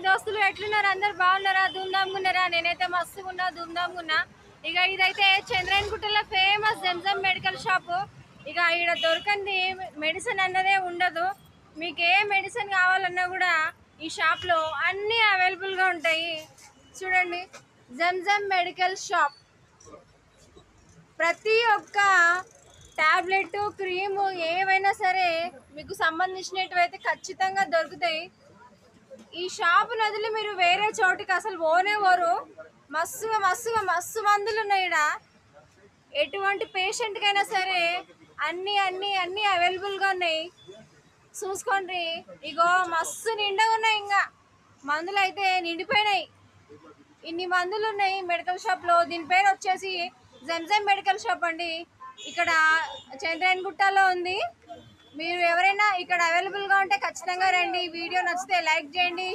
దోస్తులు ఎట్లున్నారు? అందరు బాగున్నారా? ధూమ్ధామ్గున్నారా? నేనైతే మస్తుగున్నా, ధూమ్ధామ్గున్నా. ఇక ఇదైతే చంద్రన్గుట్టలో ఫేమస్ జంజం మెడికల్ షాపు. ఇక ఇక్కడ దొరకంది మెడిసిన్ అన్నదే ఉండదు. మీకు ఏ మెడిసిన్ కావాలన్నా కూడా ఈ షాప్లో అన్నీ అవైలబుల్గా ఉంటాయి. చూడండి, జంజం మెడికల్ షాప్. ప్రతి ఒక్క టాబ్లెట్, క్రీము ఏవైనా సరే మీకు సంబంధించినవి ఖచ్చితంగా దొరుకుతాయి. ఈ షాపు నదులు మీరు వేరే చోటుకి అసలు పోరు. మస్తు మందులు ఉన్నాయి ఇక్కడ. ఎటువంటి పేషెంట్కైనా సరే అన్నీ అన్నీ అన్నీ అవైలబుల్గా ఉన్నాయి. చూసుకోండి, ఇగో మస్తు నిండగా ఉన్నాయి. ఇంకా మందులు అయితే నిండిపోయినాయి. ఇన్ని మందులు ఉన్నాయి మెడికల్ షాప్లో. దీని పేరు వచ్చేసి జంజం మెడికల్ షాప్ అండి. ఇక్కడ చంద్రన్గుట్టలో ఉంది. మీరు ఎవరైనా ఇక్కడ అవైలబుల్గా ఉంటే ఖచ్చితంగా రండి. వీడియో నచ్చితే లైక్ చేయండి.